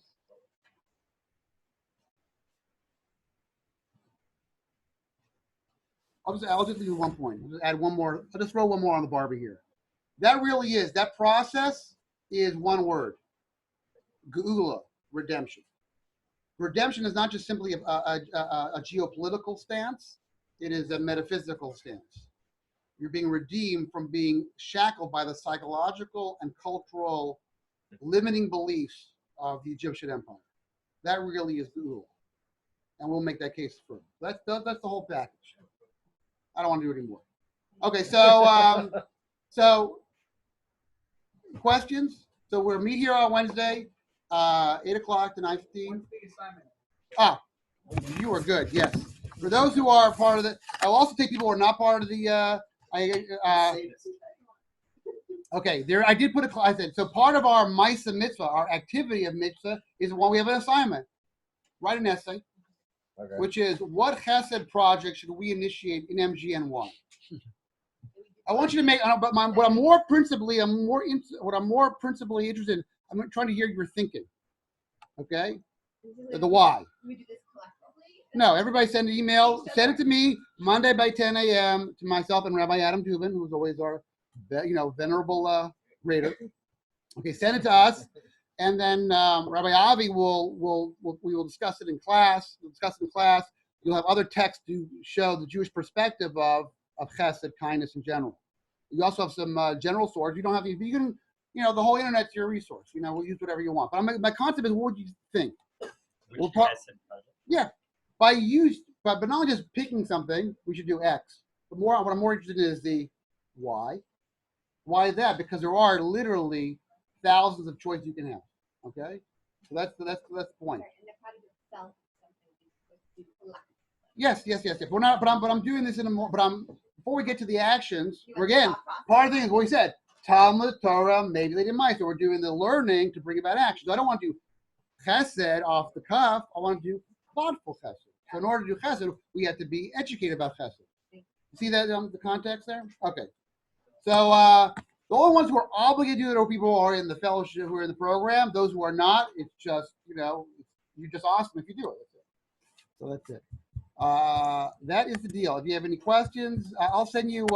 I'll just do 1 point. I'll just add one more. I'll just throw one more on the Barbie here. That process is one word. Geula, redemption. Redemption is not just simply a geopolitical stance. It is a metaphysical stance. You're being redeemed from being shackled by the psychological and cultural limiting beliefs of the Egyptian Empire. That really is Geula. And we'll make that case further. That's the whole package. I don't want to do it anymore. Okay, so questions? So we'll meet here on Wednesday, 8 o'clock to 9:15. Ah, you are good. Yes. For those who are part of the, I'll also take people who are not part of the. Okay, there I did put a class in. So part of our Misa Mitzvah, our activity of Mitzvah, is when we have an assignment. Write an essay, Okay. which is what Chesed project should we initiate in MGN1? I want you to make, but what I'm more principally interested in, I'm trying to hear your thinking. Okay, the why. We do this collectively. No, everybody send an email. Send it to me Monday by 10 a.m. to myself and Rabbi Adam Dubin, who's always our, venerable reader. Okay, send it to us, and then Rabbi Avi we will discuss it in class. We'll discuss it in class. You'll have other texts to show the Jewish perspective of Chesed, kindness in general. You also have some general sources. You don't have, you can, the whole internet's your resource. We'll use whatever you want. But my concept is, what would you think? We'll talk. Yeah, but not only just picking something, we should do X. But what I'm more interested in is the why. Why is that? Because there are literally thousands of choices you can have. Okay, so that's the point. And if how do you sell something you're supposed to do collectively? Yes. We're not, but I'm doing this in a more. But before we get to the actions, You we're want the again thought process. part of the thing is what we said. Talmud, Torah, maybe they didn't mind. So we're doing the learning to bring about action. So I don't want to do Chesed off the cuff. I want to do thoughtful Chesed. So in order to do Chesed, we have to be educated about Chesed. You see that the context there? Okay. So the only ones who are obligated to do it are people who are in the fellowship, who are in the program. Those who are not, it's just, you're just awesome if you do it. So that's it. That is the deal. If you have any questions, I'll send you.